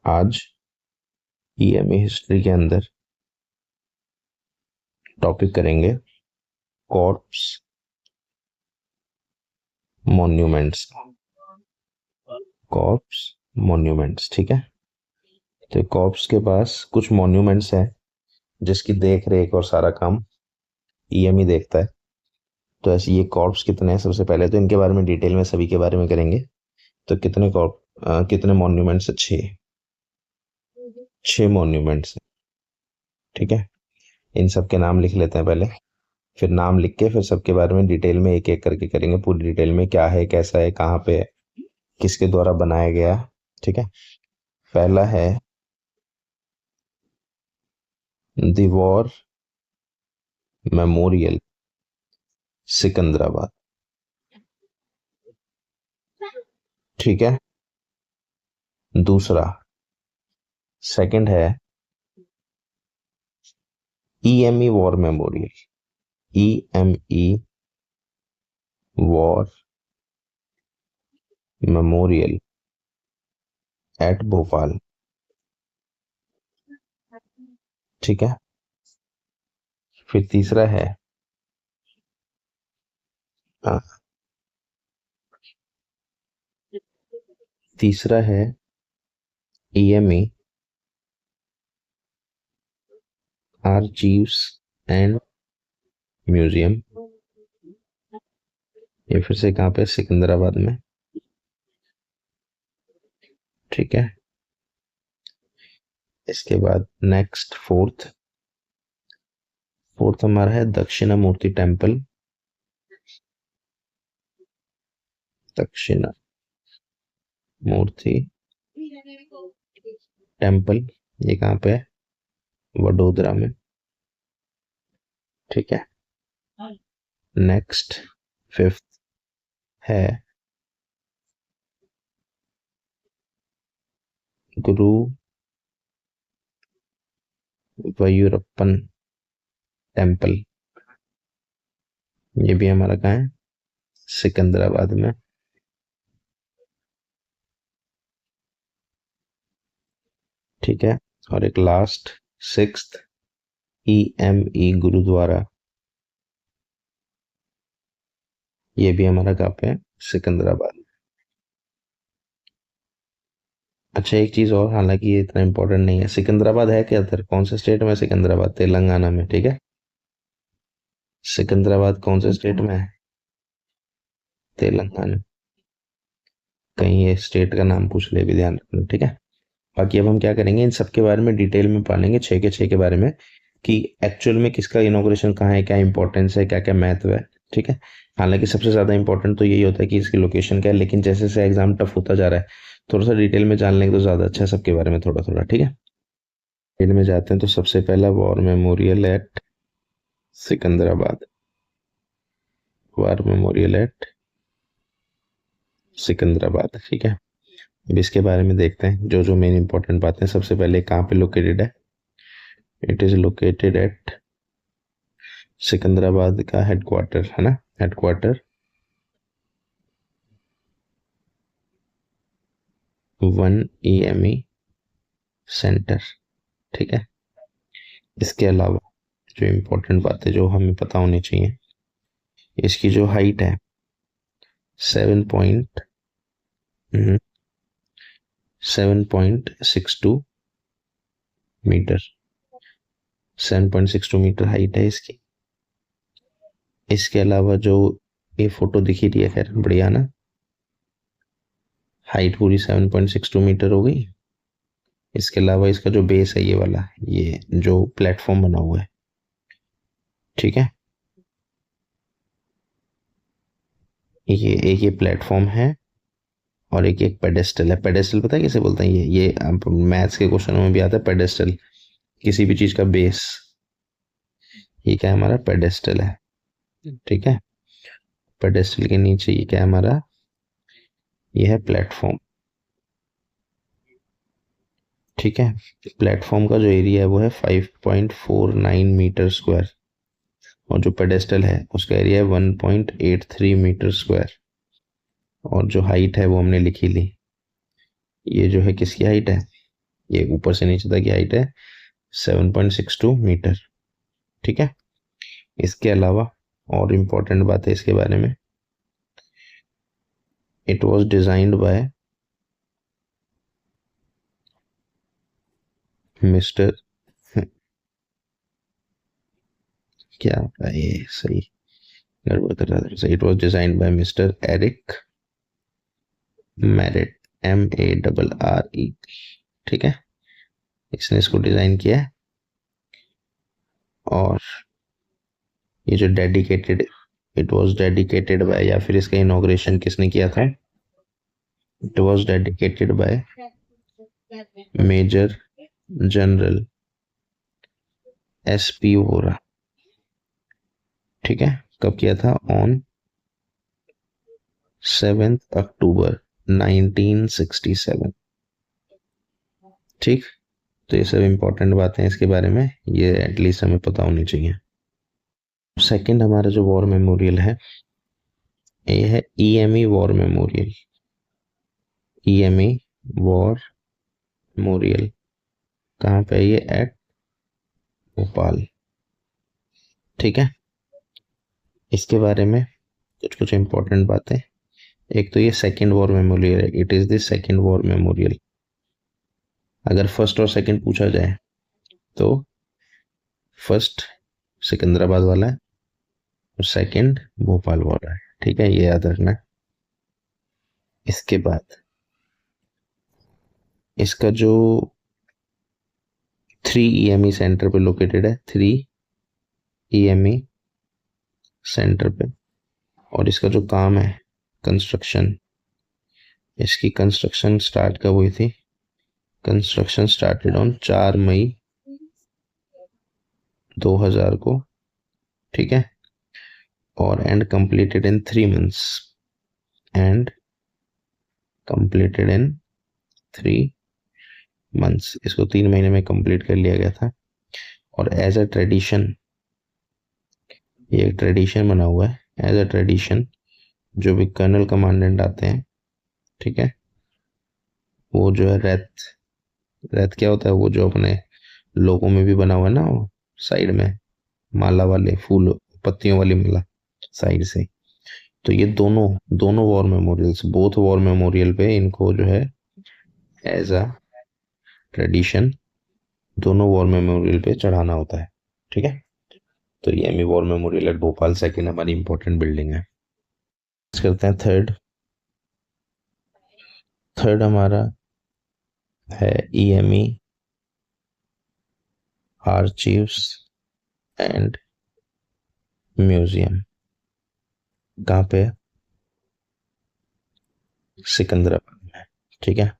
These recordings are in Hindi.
आज ईएमई हिस्ट्री के अंदर टॉपिक करेंगे कॉर्प्स मॉन्यूमेंट्स। कॉर्प्स मॉन्यूमेंट्स, ठीक है। तो कॉर्प्स के पास कुछ मॉन्यूमेंट्स हैं जिसकी देख रेख और सारा काम ईएमई देखता है। तो ऐसे ये कॉर्प्स कितने हैं, सबसे पहले तो इनके बारे में डिटेल में सभी के बारे में करेंगे। तो कितने मॉन्यूमेंट्स? 6 मॉन्यूमेंट्स, ठीक है। इन सब के नाम लिख लेते हैं पहले, फिर नाम लिख के फिर सबके बारे में डिटेल में एक एक करके करेंगे। पूरी डिटेल में क्या है, कैसा है, कहाँ पे है, किसके द्वारा बनाया गया, ठीक है। पहला है द वॉर मेमोरियल सिकंदराबाद, ठीक है। दूसरा, सेकंड है EME war memorial, EME war memorial at Bhopal, ठीक है। फिर तीसरा है हाँ, तीसरा है ईएमई आर्चीव्स एंड म्यूजियम। ये फिर से कहाँ पे? सिकंदराबाद में, ठीक है। इसके बाद नेक्स्ट फोर्थ हमारा है दक्षिणामूर्ति टेम्पल, दक्षिणा मूर्ति टेम्पल। ये कहाँ पे है? वडोदरा में, ठीक है। नेक्स्ट फिफ्थ है गुरु वयूरप्पन टेम्पल। ये भी हमारा कहाँ है? सिकंदराबाद में, ठीक है। और एक लास्ट सिक्स्थ ईएमई गुरुद्वारा, ये भी हमारा कहाँ पे है? सिकंदराबाद। अच्छा, एक चीज और, हालांकि ये इतना इंपॉर्टेंट नहीं है, सिकंदराबाद है क्या इधर? कौन से स्टेट में? सिकंदराबाद तेलंगाना में, ठीक है। सिकंदराबाद कौन से स्टेट में है? तेलंगाना। कहीं ये स्टेट का नाम पूछ ले भी ध्यान रखना, ठीक है। बाकी अब हम क्या करेंगे, इन सब के बारे में डिटेल में पालेंगे, 6 के बारे में, कि एक्चुअल में किसका इनॉग्रेशन कहाँ है, क्या इंपॉर्टेंस है, क्या क्या महत्व है, ठीक है। हालांकि सबसे ज्यादा इंपॉर्टेंट तो यही होता है कि इसकी लोकेशन क्या है, लेकिन जैसे जैसे एग्जाम टफ होता जा रहा है, थोड़ा सा डिटेल में जान लेंगे तो ज्यादा अच्छा है, सबके बारे में थोड़ा थोड़ा, ठीक है। डिटेल में जाते हैं। तो सबसे पहला war memorial at Secunderabad, war memorial at Secunderabad, ठीक है। अब इसके बारे में देखते हैं जो जो मेन इंपॉर्टेंट बातें। सबसे पहले कहाँ पे लोकेटेड है? It is located at Secunderabad का हेडक्वार्टर है ना, हेडक्वार्टर 1 ईएमई सेंटर, ठीक है। इसके अलावा जो इम्पोर्टेंट बातें जो हमें पता होनी चाहिए, इसकी जो हाइट है 7.62 मीटर, 7.62 मीटर हाइट है इसकी। इसके अलावा जो ये फोटो दिखी रही है, खैर बढ़िया ना, हाइट पूरी 7.62 मीटर हो गई। इसके अलावा इसका जो बेस है, ये वाला, ये जो प्लेटफॉर्म बना हुआ है, ठीक है। ये प्लेटफॉर्म है और एक पेडेस्टल है। पेडेस्टल पता है किसे बोलते हैं? ये मैथ्स के क्वेश्चनों में भी आता है पेडेस्टल, किसी भी चीज का बेस। ये क्या है? हमारा पेडेस्टल है, ठीक है। पेडेस्टल के नीचे ये क्या है हमारा? ये है प्लेटफॉर्म, ठीक है। प्लेटफॉर्म का जो एरिया है वो है 5.49 मीटर स्क्वायर, और जो पेडेस्टल है उसका एरिया है 1.83 मीटर स्क्वायर। और जो हाइट है वो हमने लिखी ली, ये जो है किसकी हाइट है? ये ऊपर से नीचे तक की हाइट है 7.62 मीटर। ठीक है, इसके अलावा और इम्पोर्टेंट बात है इसके बारे में, it was designed by mister क्या था ये, सही गड़बड़ कर रहा था। It was designed by mister Eric Merritt, MARRE। ठीक है, इसने इसको डिजाइन किया है। और ये जो dedicated, it was dedicated by, या फिर इसका इनॉग्रेशन किसने किया था, it was dedicated by major general SP Vohra. ठीक है, कब किया था, ऑन 7 अक्टूबर 1967। ठीक, तो ये सब इंपॉर्टेंट बातें हैं इसके बारे में, ये एटलीस्ट हमें पता होनी चाहिए। सेकंड हमारा जो वॉर मेमोरियल है ये है EME war memorial. EME war memorial कहाँ पे है ये, एट भोपाल। ठीक है, इसके बारे में कुछ कुछ इंपॉर्टेंट बातें। एक तो ये सेकंड वॉर मेमोरियल है, it is the second war memorial. अगर फर्स्ट और सेकंड पूछा जाए तो फर्स्ट सिकंदराबाद वाला है और सेकंड भोपाल वाला है। ठीक है, ये याद रखना है। इसके बाद इसका जो 3 EME सेंटर पे लोकेटेड है, 3 EME सेंटर पे, और इसका जो काम है कंस्ट्रक्शन, इसकी कंस्ट्रक्शन स्टार्ट कब हुई थी, कंस्ट्रक्शन स्टार्टेड ऑन 4 मई 2000 को। ठीक है, और and completed in 3 months, and completed in 3 months, इसको 3 महीने में कंप्लीट कर लिया गया था। और एज अ ट्रेडिशन, ये एक ट्रेडिशन बना हुआ है, एज अ ट्रेडिशन जो भी कर्नल कमांडेंट आते हैं, ठीक है, वो जो है रैत, रैत क्या होता है, वो जो अपने लोगों में भी बना हुआ है ना, वो साइड में माला वाले फूल, पत्तियों वाली माला साइड से। तो ये दोनों दोनों war memorials, both war memorial पे इनको जो है एज अ ट्रेडिशन दोनों वॉर मेमोरियल पे चढ़ाना होता है। ठीक है, तो ये EME war memorial at Bhopal second हमारी इंपॉर्टेंट बिल्डिंग है। करते हैं थर्ड। थर्ड हमारा है EME आर्चीव्स एंड म्यूजियम। कहाँ पे, सिकंदराबाद में। ठीक है,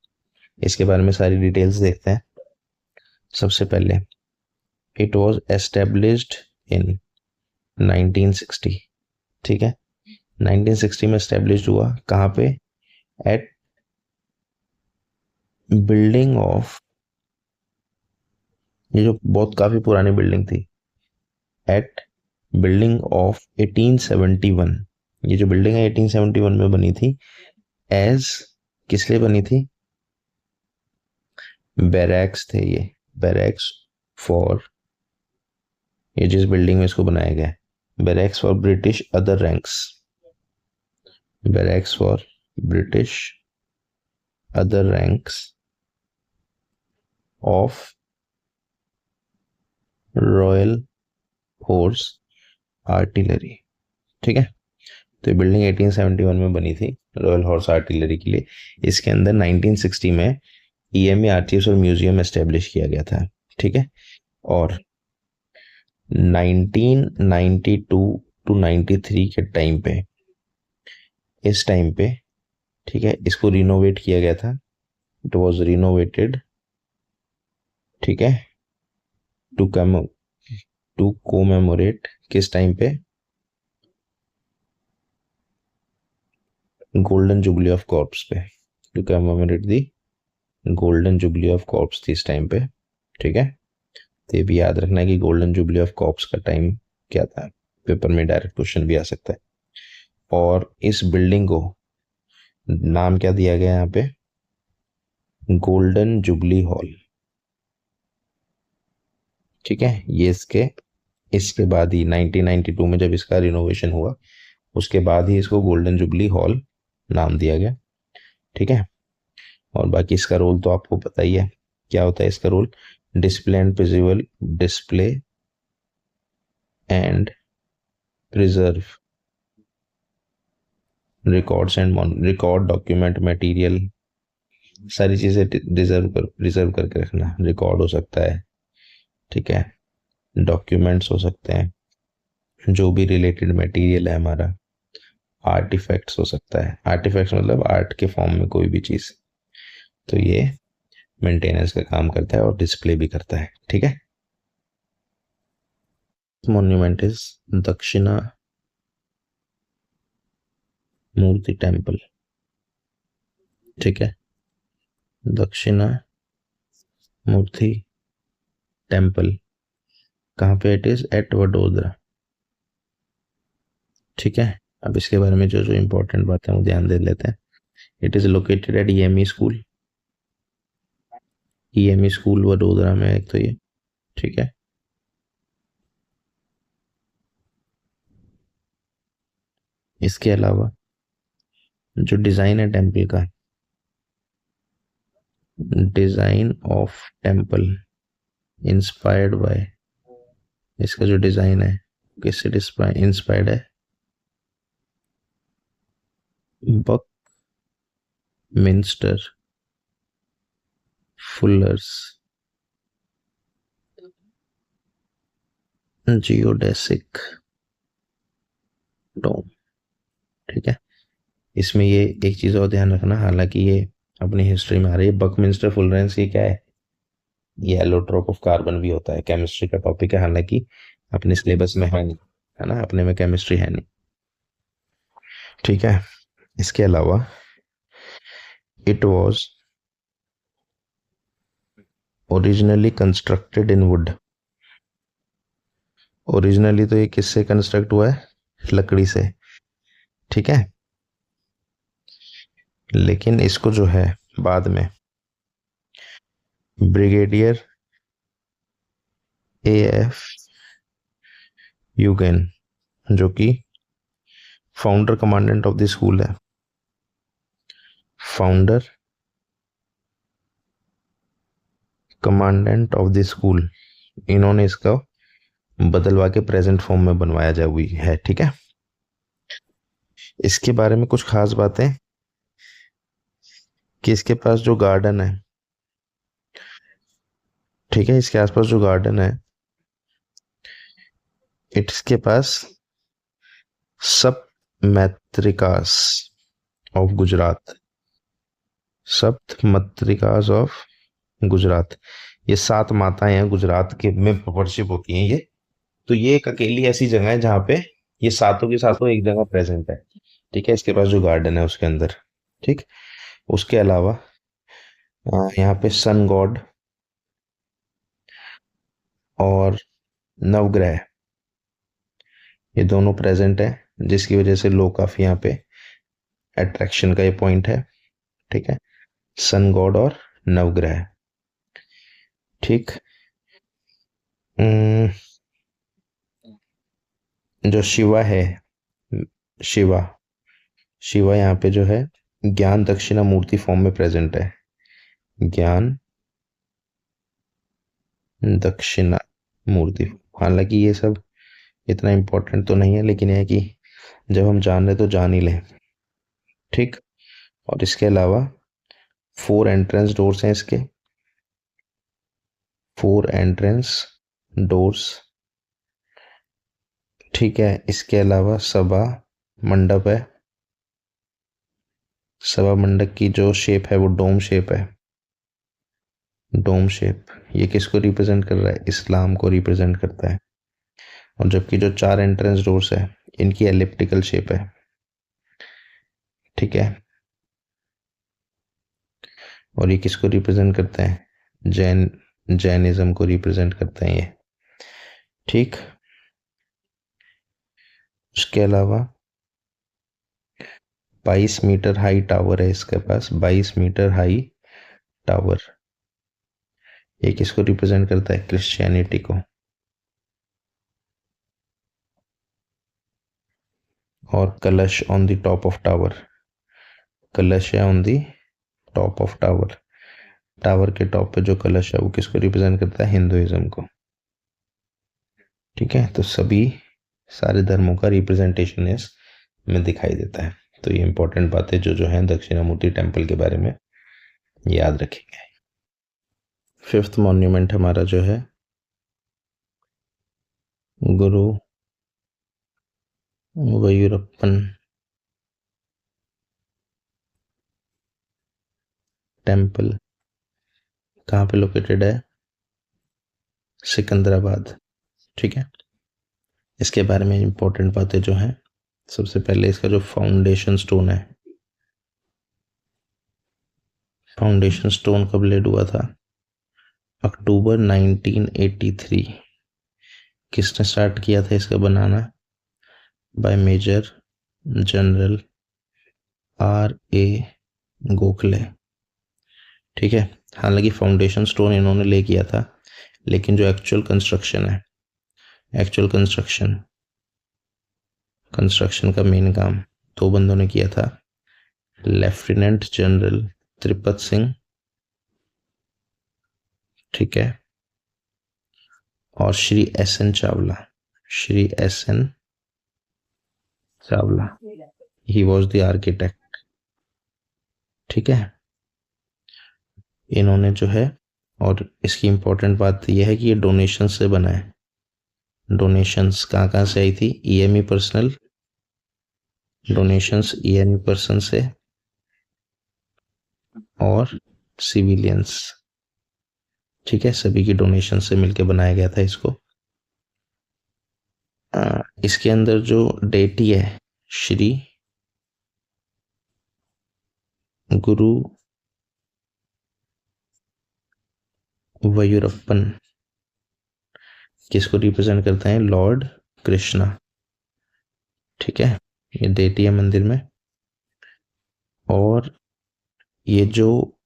इसके बारे में सारी डिटेल्स देखते हैं। सबसे पहले इट वॉज एस्टेब्लिश्ड इन 1960। ठीक है, 1960 में एस्टेब्लिश हुआ, कहाँ पे, एट बिल्डिंग ऑफ, ये जो बहुत काफी पुरानी बिल्डिंग थी, एट बिल्डिंग ऑफ 1871। ये जो बिल्डिंग है 1871 में बनी थी, एज किस लिए बनी थी, बैरक्स थे ये, बैरक्स फॉर, ये जिस बिल्डिंग में इसको बनाया गया है, barracks for British other ranks, barracks for British other ranks of royal force artillery. ठीक है, तो ये बिल्डिंग 1871 में बनी थी रॉयल हॉर्स आर्टिलरी के लिए। इसके अंदर 1960 में EME आर्चीव्स और म्यूजियम एस्टेब्लिश किया गया था। ठीक है, और 1992 टू 93 के टाइम पे, इस टाइम पे, ठीक है, इसको रिनोवेट किया गया था। इट वॉज रिनोवेटेड, ठीक है, टू कोमेमोरेट किस टाइम पे, गोल्डन जुबली ऑफ कॉर्प्स पे, to commemorate the golden jubilee of corps थी इस टाइम पे। ठीक है, तो ये भी याद रखना है कि गोल्डन जुबली ऑफ कॉर्प्स का टाइम क्या था, पेपर में डायरेक्ट क्वेश्चन भी आ सकता है। और इस बिल्डिंग को नाम क्या दिया गया यहाँ पे, गोल्डन जुबली हॉल। ठीक है, ये इसके इसके बाद ही 1992 में जब इसका रिनोवेशन हुआ, उसके बाद ही इसको गोल्डन जुबली हॉल नाम दिया गया। ठीक है, और बाकी इसका रोल तो आपको पता ही है क्या होता है इसका role. Display and preserve display and preserve records and record document material, सारी चीजें रिजर्व करके रखना। रिकॉर्ड हो सकता है, ठीक है, डॉक्यूमेंट्स हो सकते हैं, जो भी रिलेटेड मटेरियल है हमारा, आर्टिफैक्ट्स हो सकता है। आर्टिफैक्ट्स मतलब आर्ट के फॉर्म में कोई भी चीज, तो ये मेंटेनेंस का काम करता है और डिस्प्ले भी करता है। ठीक है, मॉन्यूमेंट इज दक्षिणा मूर्ति टेम्पल। ठीक है, दक्षिणा मूर्ति टेम्पल कहाँ पे? It is at Vadodara. ठीक है, अब इसके बारे में जो जो इम्पोर्टेंट बातें हैं वो ध्यान दे लेते हैं। It is located at EME school. EME school Vadodara में है एक तो ये। ठीक है, इसके अलावा जो डिजाइन है टेम्पल का, design of temple inspired by, इसका जो डिजाइन है किससे इंस्पायर्ड है? बक मिंस्टर फुलर्स जियोडेसिक डोम। ठीक है, इसमें ये एक चीज और ध्यान रखना, हालांकि ये अपनी हिस्ट्री में आ रही है, बकमिंस्टर फुलरेंस ये क्या है? ये एलोट्रोप ऑफ कार्बन भी होता है, केमिस्ट्री का टॉपिक है, हालांकि अपने सिलेबस में है नहीं, है ना, अपने में केमिस्ट्री है नहीं। ठीक है, इसके अलावा it was originally constructed in would. Originally तो ये किससे कंस्ट्रक्ट हुआ है? लकड़ी से। ठीक है, लेकिन इसको जो है बाद में ब्रिगेडियर एएफ यूगेन, जो कि founder commandant of the school है, founder commandant of the school, इन्होंने इसका बदलवा के प्रेजेंट फॉर्म में बनवाया जा हुई है। ठीक है, इसके बारे में कुछ खास बातें कि इसके पास जो गार्डन है, ठीक है, इसके आसपास जो गार्डन है, इसके पास सप्त मैत्रिकास ऑफ गुजरात, सप्त मातृकास ऑफ गुजरात, ये 7 माताएं हैं गुजरात के में वर्शिप होती हैं ये। तो ये एक अकेली ऐसी जगह है जहाँ पे ये सातों के सातों एक जगह प्रेजेंट है। ठीक है, इसके पास जो गार्डन है उसके अंदर। ठीक, उसके अलावा यहाँ पे सन गॉड और नवग्रह, ये दोनों प्रेजेंट है, जिसकी वजह से लोग काफी यहाँ पे अट्रैक्शन का ये पॉइंट है। ठीक है, सन गॉड और नवग्रह। ठीक, जो शिवा है, शिवा शिवा यहाँ पे जो है ज्ञान दक्षिणा मूर्ति फॉर्म में प्रेजेंट है। ज्ञान दक्षिणा मूर्ति, हालांकि ये सब इतना इम्पोर्टेंट तो नहीं है, लेकिन यह है कि जब हम जान रहे तो जान ही लें। ठीक, और इसके अलावा 4 एंट्रेंस डोर्स हैं इसके, 4 एंट्रेंस डोर्स। ठीक है, इसके अलावा सभा मंडप है, सभा मंडप की जो शेप है वो डोम शेप है। डोम शेप ये किसको रिप्रेजेंट कर रहा है? इस्लाम को रिप्रेजेंट करता है। और जबकि जो 4 एंट्रेंस डोर्स है इनकी एलिप्टिकल शेप है। ठीक है, और ये किसको रिप्रेजेंट करते हैं? जैनिज्म को रिप्रेजेंट करते हैं ये। ठीक, उसके अलावा 22 मीटर हाई टावर है इसके पास, 22 मीटर हाई टावर। ये किसको रिप्रेजेंट करता है? क्रिश्चियनिटी को। और कलश on the top of tower, कलश है on the top of tower, tower के टॉप पे जो कलश है वो किसको रिप्रेजेंट करता है? हिंदुइज्म को। ठीक है, तो सभी सारे धर्मों का रिप्रेजेंटेशन इसमें दिखाई देता है। तो ये इंपॉर्टेंट बातें जो जो है दक्षिणामूर्ति टेम्पल के बारे में याद रखेंगे। फिफ्थ मॉन्यूमेंट हमारा जो है गुरु वयुरप्पन टेम्पल, कहाँ पे लोकेटेड है? सिकंदराबाद। ठीक है, इसके बारे में इंपॉर्टेंट बातें जो हैं, सबसे पहले इसका जो फाउंडेशन स्टोन है, फाउंडेशन स्टोन कब लेड हुआ था? अक्टूबर 1983। किसने स्टार्ट किया था इसका बनाना? By major general R.A. Gokhale. ठीक है, हालांकि फाउंडेशन स्टोन इन्होंने ले किया था, लेकिन जो एक्चुअल कंस्ट्रक्शन है, एक्चुअल कंस्ट्रक्शन का मेन काम दो बंदों ने किया था, लेफ्टिनेंट जनरल त्रिपत सिंह, ठीक है, और Shri S.N. Chawla, Shri S.N. Chawla, he was the architect. ठीक है, इन्होंने जो है, और इसकी इंपॉर्टेंट बात यह है कि ये डोनेशन से बना है। डोनेशंस कहाँ कहाँ से आई थी? EME personal donations, EME person से और सिविलियंस। ठीक है, सभी की डोनेशन से मिलके बनाया गया था इसको। इसके अंदर जो डेटी है, श्री गुरु वयुरप्पन, किसको रिप्रेजेंट करते हैं? लॉर्ड कृष्णा। ठीक है, ये डेटी है मंदिर में। और ये जो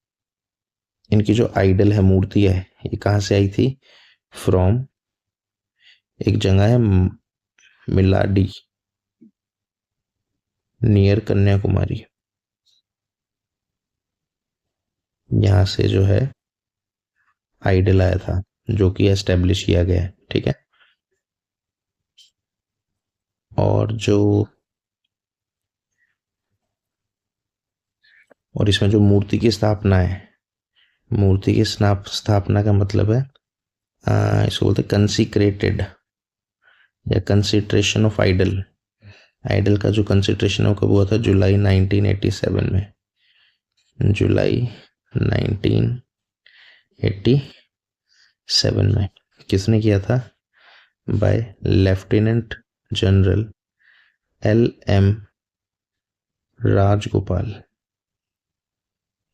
इनकी जो आइडल है, मूर्ति है, ये कहाँ से आई थी? फ्रॉम एक जगह है मिलाडी, नियर कन्याकुमारी, यहाँ से जो है आइडल आया था, जो कि एस्टेब्लिश किया गया है। ठीक है, और इसमें जो मूर्ति की स्थापना है, मूर्ति की स्थापना का मतलब है इसको बोलते कंसिक्रेटेड या कंसिट्रेशन ऑफ आइडल। आइडल का जो कंसिट्रेशन है वो कब हुआ था? जुलाई 1987 में, जुलाई 1987 में। किसने किया था? By lieutenant general LM Rajagopal.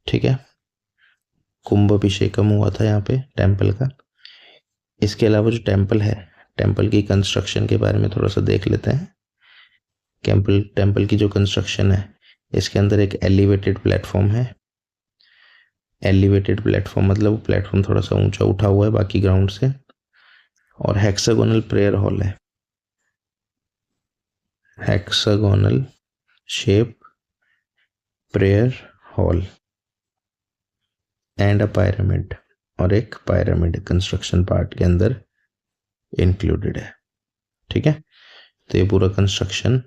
ठीक है, कुंभ अभिषेकम हुआ था यहाँ पे टेम्पल का। इसके अलावा जो टेम्पल है, टेम्पल की कंस्ट्रक्शन के बारे में थोड़ा सा देख लेते हैं। टेम्पल की जो कंस्ट्रक्शन है, इसके अंदर एक एलिवेटेड प्लेटफॉर्म है। एलिवेटेड प्लेटफॉर्म मतलब वो प्लेटफॉर्म थोड़ा सा ऊंचा उठा हुआ है बाकी ग्राउंड से, और हेक्सागोनल प्रेयर हॉल है, hexagonal shape prayer hall and a pyramid, और एक पिरामिड कंस्ट्रक्शन पार्ट के अंदर इंक्लूडेड है। ठीक है, तो ये पूरा कंस्ट्रक्शन।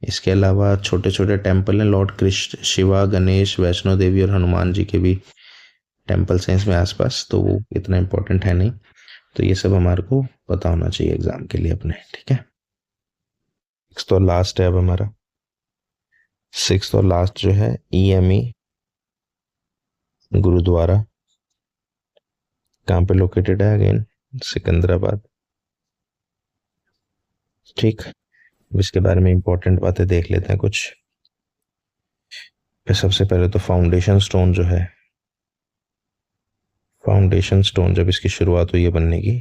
इसके अलावा छोटे छोटे टेम्पल हैं, लॉर्ड कृष्ण, शिवा, गणेश, वैष्णो देवी और हनुमान जी के भी टेम्पल्स हैं इसमें आसपास, तो वो इतना इम्पोर्टेंट है नहीं। तो ये सब हमारे को पता होना चाहिए एग्जाम के लिए अपने। ठीक है, सिक्स्थ और लास्ट है अब हमारा, सिक्स्थ और लास्ट जो है EME गुरुद्वारा, कहाँ पे लोकेटेड है? अगेन सिकंदराबाद। ठीक, इसके बारे में इंपॉर्टेंट बातें देख लेते हैं कुछ। फिर सबसे पहले तो फाउंडेशन स्टोन जो है, फाउंडेशन स्टोन जब इसकी शुरुआत हुई है बनने की,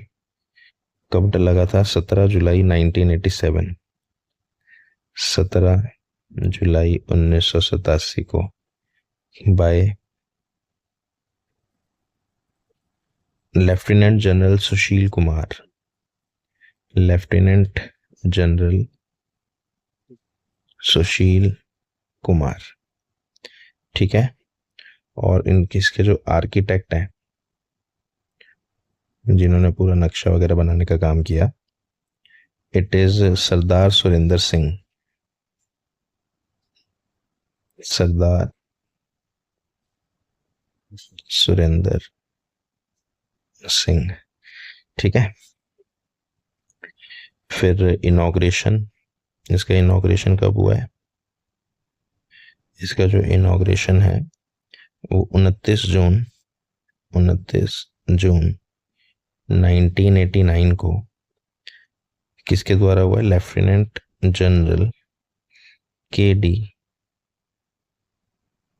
कब लगा था? 17 जुलाई 1987, 17 जुलाई 1987 को, bye lieutenant general Sushil Kumar, lieutenant general Sushil Kumar, ठीक है। और इनके इसके जो आर्किटेक्ट हैं जिन्होंने पूरा नक्शा वगैरह बनाने का काम किया, इट इज सरदार सुरेंद्र सिंह। सरदार सुरेंद्र सिंह, ठीक है। फिर इनॉग्रेशन, इसका इनॉग्रेशन कब हुआ है? इसका जो इनॉग्रेशन है वो 29 जून 1989 को किसके द्वारा हुआ है? Lieutenant general KD.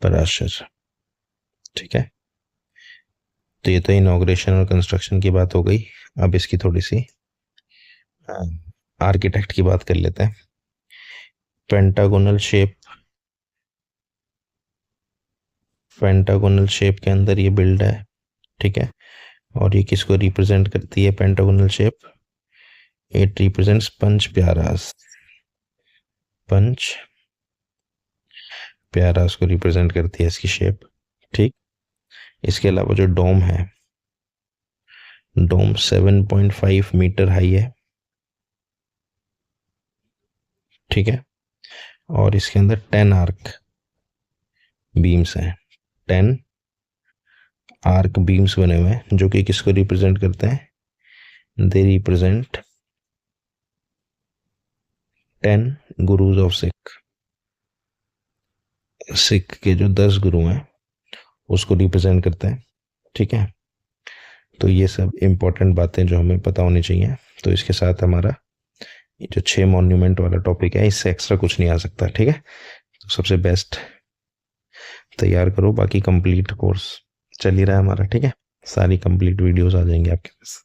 पराशर, ठीक है। तो ये तो इनॉग्रेशन और कंस्ट्रक्शन की बात हो गई। अब इसकी थोड़ी सी आर्किटेक्ट की बात कर लेते हैं। पेंटागोनल शेप, पेंटागोनल शेप के अंदर ये बिल्ड है, ठीक है। और ये किसको रिप्रेजेंट करती है? पेंटागोनल शेप, इट रिप्रेजेंट्स पंच प्यारास। पंच प्यारास को रिप्रेजेंट करती है इसकी शेप, ठीक। इसके अलावा जो डोम है, डोम 7.5 मीटर हाई है, ठीक है। और इसके अंदर 10 आर्क बीम्स हैं, 10 आर्क बीम्स बने हुए हैं, जो कि किसको रिप्रेजेंट करते हैं? They represent 10 gurus of Sikh. Sikh के जो 10 गुरु हैं उसको रिप्रेजेंट करते हैं, ठीक है। तो ये सब इम्पोर्टेंट बातें जो हमें पता होनी चाहिए। तो इसके साथ हमारा ये जो 6 मॉन्यूमेंट वाला टॉपिक है, इससे एक्स्ट्रा कुछ नहीं आ सकता, ठीक है। तो सबसे बेस्ट तैयार करो, बाकी कंप्लीट कोर्स चल ही रहा है हमारा, ठीक है। सारी कंप्लीट वीडियोस आ जाएंगे आपके पास।